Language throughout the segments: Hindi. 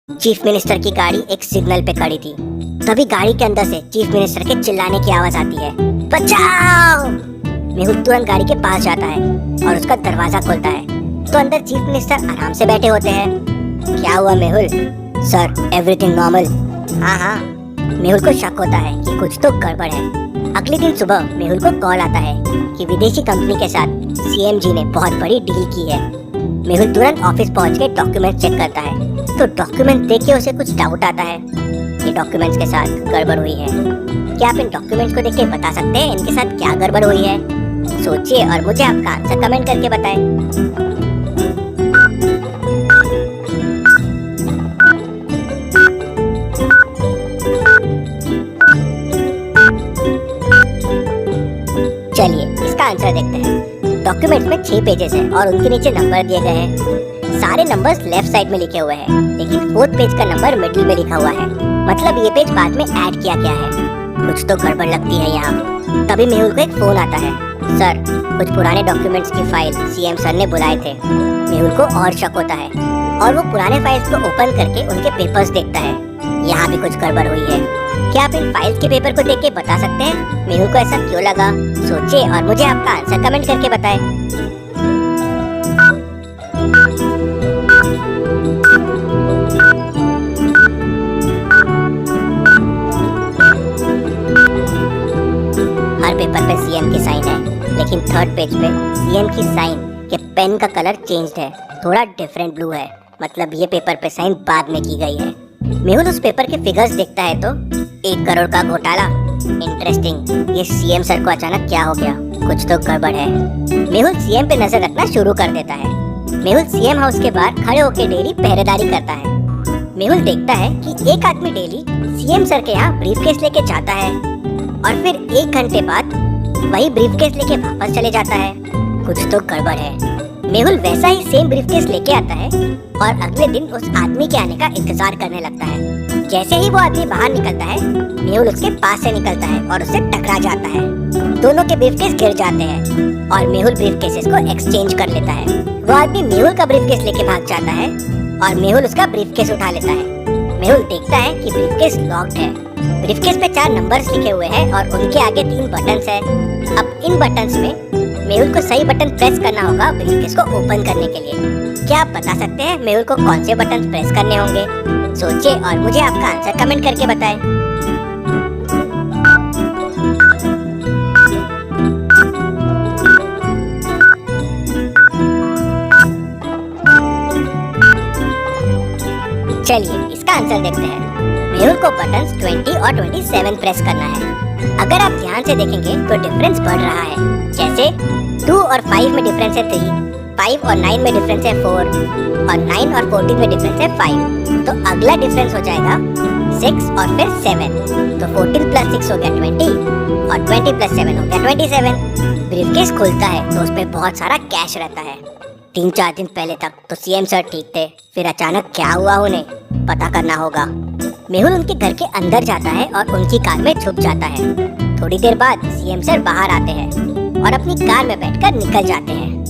चीफ मिनिस्टर की गाड़ी एक सिग्नल पे खड़ी थी। तभी गाड़ी के अंदर से चीफ मिनिस्टर के चिल्लाने की आवाज आती है, बचाओ! मेहुल तुरंत गाड़ी के पास जाता है और उसका दरवाजा खोलता है तो अंदर चीफ मिनिस्टर आराम से बैठे होते हैं। क्या हुआ मेहुल? Sir, everything normal. हाँ, मेहुल को शक होता है कि कुछ तो गड़बड़ है। अगले दिन सुबह मेहुल को कॉल आता है कि विदेशी कंपनी के साथ सीएम जी ने बहुत बड़ी डील की है। मेहुल तुरंत ऑफिस पहुंच के डॉक्यूमेंट चेक करता है तो डॉक्यूमेंट देख के उसे कुछ डाउट आता है। ये डॉक्यूमेंट्स के साथ गड़बड़ हुई है। क्या आप इन डॉक्यूमेंट्स को देख के बता सकते हैं इनके साथ क्या गड़बड़ हुई है? सोचिए और मुझे आपका आंसर कमेंट करके बताएं। चलिए इसका आंसर देखते हैं। डॉक्यूमेंट में 6 पेजेस हैं और उनके नीचे नंबर दिए गए हैं। सारे नंबर्स लेफ्ट साइड में लिखे हुए हैं, लेकिन 4th पेज का नंबर मिडिल में लिखा हुआ है। मतलब ये पेज बाद में ऐड किया गया है। कुछ तो गड़बड़ लगती है यहाँ। तभी मेहुल को एक फोन आता है। सर, कुछ पुराने डॉक्यूमेंट्स की फाइल सीएम सर ने बुलाए थे। मेहुल को और शक होता है और वो पुराने फाइल्स को ओपन करके उनके पेपर्स देखता है। यहाँ भी कुछ गड़बड़ हुई है। क्या आप इन फाइल्स के पेपर को देख के बता सकते हैं मेहुल को ऐसा क्यों लगा? सोचिए और मुझे आपका आंसर कमेंट करके बताएं। हर पेपर पे सीएम की साइन है, लेकिन 3rd पेज पे सीएम की साइन के पेन का कलर चेंज्ड है, थोड़ा डिफरेंट ब्लू है। मतलब ये पेपर पे साइन बाद में की गई है। मेहुल उस पेपर के फिगर्स देखता है तो 1 करोड़ का घोटाला। इंटरेस्टिंग, ये सीएम सर को अचानक क्या हो गया? कुछ तो गड़बड़ है। मेहुल सीएम पे नजर रखना शुरू कर देता है। मेहुल सीएम हाउस के बाहर खड़े होकर डेली पहरेदारी करता है। मेहुल देखता है कि एक आदमी डेली सीएम सर के यहाँ ब्रीफकेस लेके जाता है और फिर 1 घंटे बाद वही ब्रीफकेस लेके वापस चले जाता है। कुछ तो गड़बड़ है। मेहुल वैसा ही सेम ब्रीफकेस लेके आता है और अगले दिन उस आदमी के आने का इंतजार करने लगता है। जैसे ही वो आदमी बाहर निकलता है, मेहुल उसके पास से निकलता है और उससे टकरा जाता है। दोनों के ब्रीफकेस गिर जाते हैं और मेहुल ब्रीफकेसेस को एक्सचेंज कर लेता है। वो आदमी मेहुल का ब्रीफकेस लेके भाग जाता है और मेहुल उसका ब्रीफकेस उठा लेता है। मेहुल देखता है कि ब्रीफकेस लॉक्ड है। ब्रीफकेस पे 4 नंबर्स लिखे हुए हैं और उनके आगे 3 बटन्स हैं। अब इन बटन्स में मेहुल को सही बटन प्रेस करना होगा ब्रीफकेस को ओपन करने के लिए। क्या आप बता सकते हैं मेहुल को कौन से बटन प्रेस करने होंगे? सोचिए और मुझे आपका आंसर कमेंट करके बताएं। चलिए इसका आंसर देखते हैं। मेहुल को बटन्स 20 और 27 प्रेस करना है। अगर आप ध्यान से देखेंगे तो डिफरेंस बढ़ रहा है। जैसे 2 और 5 में डिफरेंस है 3, 5 और 9 में डिफरेंस है 4 और 9 और 14 में डिफरेंस है 5। तो अगला डिफरेंस हो जाएगा 6 और फिर 7। तो 14 + 6 हो गया 20 और 20 + 7 हो गया 27। ब्रीफकेस खुलता है तो उसमें बहुत सारा कैश रहता है। 3-4 दिन पहले तक तो सीएम सर ठीक थे, फिर अचानक क्या हुआ उन्हें पता करना होगा। मेहुल उनके घर के अंदर जाता है और उनकी कार में छुप जाता है। थोड़ी देर बाद सीएम सर बाहर आते हैं और अपनी कार में बैठकर निकल जाते हैं।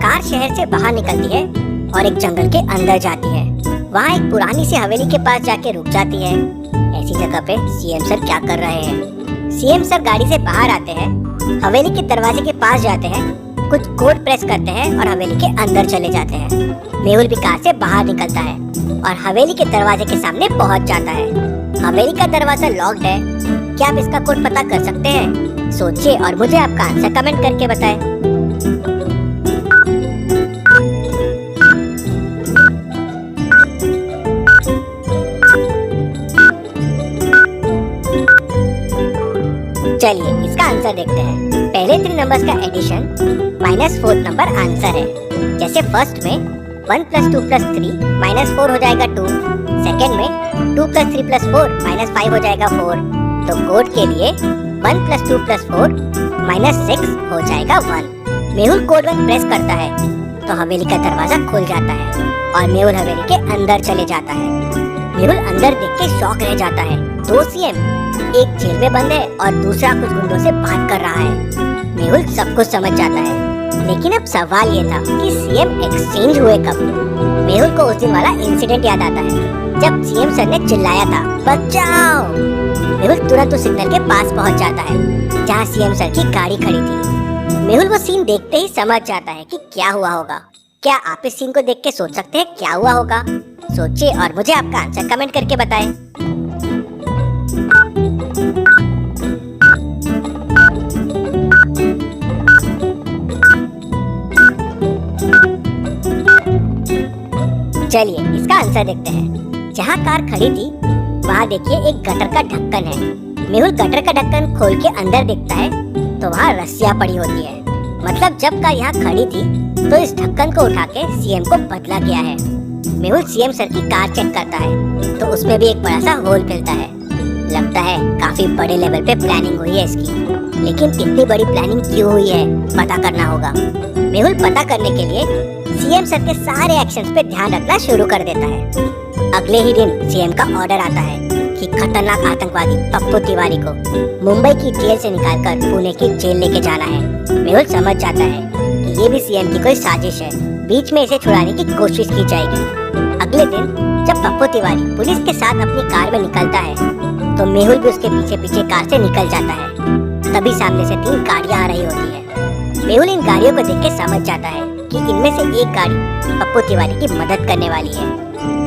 कार शहर से बाहर निकलती है और एक जंगल के अंदर जाती है। वहाँ एक पुरानी सी हवेली के पास जाके रुक जाती है। ऐसी जगह पे सीएम सर क्या कर रहे हैं? सीएम सर गाड़ी से बाहर आते हैं, हवेली के दरवाजे के पास जाते हैं, कुछ कोड प्रेस करते हैं और हवेली के अंदर चले जाते हैं। मेहुल भी कार से बाहर निकलता है और हवेली के दरवाजे के सामने पहुंच जाता है। हवेली का दरवाजा लॉक्ड है। क्या आप इसका कोड पता कर सकते हैं? सोचिए और मुझे आपका आंसर कमेंट करके बताएं। चलिए इसका आंसर देखते हैं। पहले 3 नंबर्स का एडिशन -4th नंबर आंसर है। जैसे फर्स्ट में 1 + 2 + 3 -4 हो जाएगा 2। सेकेंड में 2 + 3 + 4 -5 हो जाएगा 4। तो कोड के लिए 1 + 2 + 4 -6 हो जाएगा 1। मेहुल कोड 1 प्रेस करता है तो हवेली का दरवाजा खुल जाता है और मेहुल हवेली के अंदर चले जाता है। मेहुल अंदर देख के शॉक रह जाता है। 2 सीएम, एक जेल में बंद है और दूसरा कुछ गुंडों से बात कर रहा है। मेहुल सब कुछ समझ जाता है, लेकिन अब सवाल ये था कि सीएम एक्सचेंज हुए कब? मेहुल को उस दिन वाला इंसिडेंट याद आता है जब सीएम सर ने चिल्लाया था बचाओ। मेहुल तुरंत उस सिग्नल के पास पहुंच जाता है जहां सीएम सर की गाड़ी खड़ी थी। मेहुल वो सीन देखते ही समझ जाता है कि क्या हुआ होगा। क्या आप इस सीन को देख के सोच सकते हैं क्या हुआ होगा? सोचिए और मुझे आपका आंसर कमेंट करके बताएं। चलिए इसका आंसर देखते हैं। जहाँ कार खड़ी थी वहाँ देखिए एक गटर का ढक्कन है। मेहुल गटर का ढक्कन खोल के अंदर देखता है तो वहाँ रस्सियाँ पड़ी होती है। मतलब जब कार यहाँ खड़ी थी तो इस ढक्कन को उठा के सीएम को बदला गया है। मेहुल सीएम सर की कार चेक करता है तो उसमें भी एक बड़ा सा होल मिलता है। लगता है काफी बड़े लेवल पे प्लानिंग हुई है इसकी, लेकिन इतनी बड़ी प्लानिंग क्यों हुई है पता करना होगा। मेहुल पता करने के लिए सीएम सर के सारे एक्शंस पे ध्यान रखना शुरू कर देता है। अगले ही दिन सीएम का ऑर्डर आता है कि खतरनाक आतंकवादी पप्पू तिवारी को मुंबई की जेल से निकालकर पुणे की जेल लेके जाना है। मेहुल समझ जाता है कि ये भी सीएम की कोई साजिश है, बीच में इसे छुड़ाने की कोशिश की जाएगी। अगले दिन जब पप्पू तिवारी पुलिस के साथ अपनी कार में निकलता है तो मेहुल भी उसके पीछे पीछे कार से निकल जाता है। तभी सामने से 3 गाड़ियां आ रही होती है। मेहुल इन गाड़ियों को देख के समझ जाता है कि इनमें से एक गाड़ी पप्पू तिवारी की मदद करने वाली है।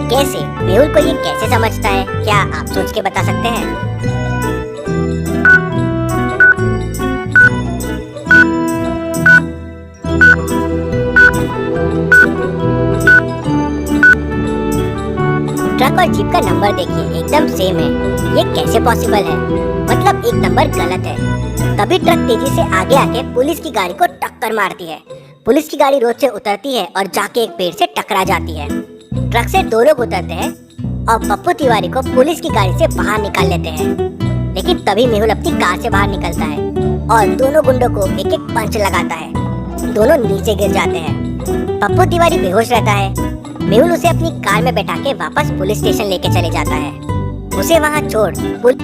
कैसे? मेहुल को ये कैसे समझता है? क्या आप सोच के बता सकते हैं? ट्रक और जीप का नंबर देखिए एकदम सेम है। ये कैसे पॉसिबल है? मतलब एक नंबर गलत है। तभी ट्रक तेजी से आगे आके पुलिस की गाड़ी को टक्कर मारती है। पुलिस की गाड़ी रोड से उतरती है और जाके एक पेड़ से टकरा जाती है। ट्रक से 2 लोग उतरते हैं और पप्पू तिवारी को पुलिस की गाड़ी से बाहर निकाल लेते हैं। लेकिन तभी मेहुल अपनी कार से बाहर निकलता है और दोनों गुंडों को एक एक पंच लगाता है। दोनों नीचे गिर जाते हैं। पप्पू तिवारी बेहोश रहता है। मेहुल उसे अपनी कार में बैठा के वापस पुलिस स्टेशन लेके चले जाता है। उसे वहाँ छोड़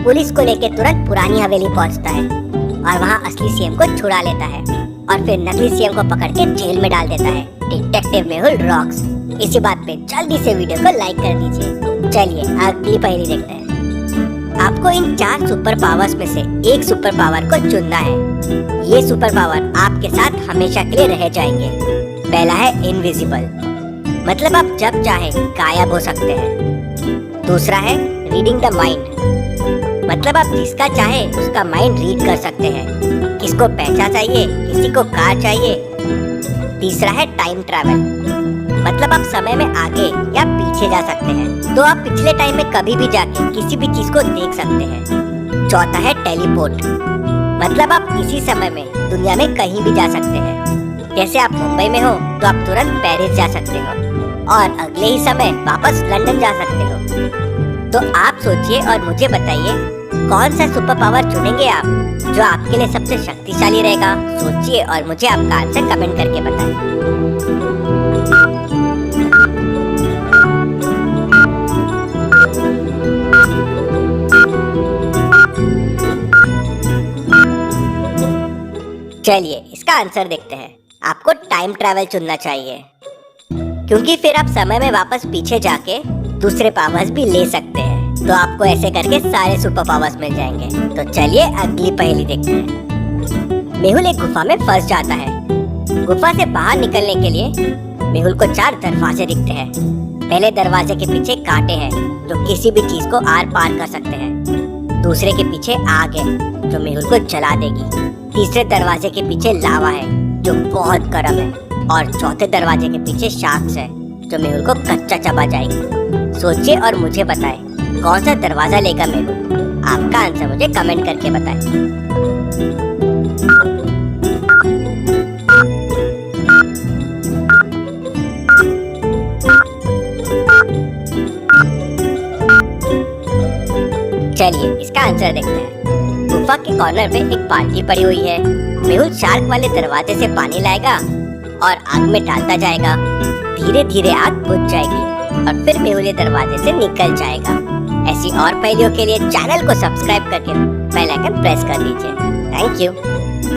पुलिस को लेके तुरंत पुरानी हवेली पहुँचता है और वहाँ असली सीएम को छुड़ा लेता है और फिर नकली सीएम को पकड़ के जेल में डाल देता है। Detective Mehul rocks. इसी बात पे जल्दी से वीडियो को लाइक कर दीजिए। चलिए अगली पहेली देखते हैं। आपको इन 4 सुपर पावर्स में से एक सुपर पावर को चुनना है। ये सुपर पावर आपके साथ हमेशा के लिए रह जाएंगे। पहला है इनविजिबल, मतलब आप जब चाहे गायब हो सकते हैं। दूसरा है रीडिंग द माइंड, मतलब आप जिसका चाहे उसका माइंड रीड कर सकते हैं। किसको पैसा चाहिए, किसी को कार चाहिए। तीसरा है टाइम ट्रैवल, मतलब आप समय में आगे या पीछे जा सकते हैं, तो आप पिछले टाइम में कभी भी जाके किसी भी चीज को देख सकते हैं। चौथा है टेलीपोर्ट, मतलब आप इसी समय में दुनिया में कहीं भी जा सकते हैं। जैसे आप मुंबई में हो तो आप तुरंत पेरिस जा सकते हो और अगले ही समय वापस लंदन जा सकते हो। तो आप सोचिए और मुझे बताइए कौन सा सुपर पावर चुनेंगे आप, जो आपके लिए सबसे शक्तिशाली रहेगा। सोचिए और मुझे आपका आंसर कमेंट करके बताएं। चलिए इसका आंसर देखते हैं। आपको टाइम ट्रैवल चुनना चाहिए क्योंकि फिर आप समय में वापस पीछे जाके दूसरे पावर्स भी ले सकते हैं। तो आपको ऐसे करके सारे सुपर पावर्स मिल जाएंगे। तो चलिए अगली पहेली देखते हैं। मेहुल एक गुफा में फंस जाता है। गुफा से बाहर निकलने के लिए मेहुल को 4 दरवाजे दिखते हैं। पहले दरवाजे के पीछे कांटे हैं जो किसी भी चीज को आर पार कर सकते हैं। दूसरे के पीछे आग है जो मेहुल को जला देगी। तीसरे दरवाजे के पीछे लावा है जो बहुत गर्म है और चौथे दरवाजे के पीछे शार्क्स है जो मेहुल को कच्चा चबा जाएगी। सोचिए और मुझे बताएं कौन सा दरवाजा लेगा मेहुल। आपका आंसर मुझे कमेंट करके बताएं। चलिए इसका आंसर देखते हैं। गुफा के कॉर्नर पे एक बाल्टी पड़ी हुई है। मेहुल शार्क वाले दरवाजे से पानी लाएगा और आग में डालता जाएगा। धीरे धीरे आग बुझ जाएगी और फिर मेहुल दरवाजे से निकल जाएगा। ऐसी और पहेलियों के लिए चैनल को सब्सक्राइब करके बेल आइकन प्रेस कर दीजिए। Thank you.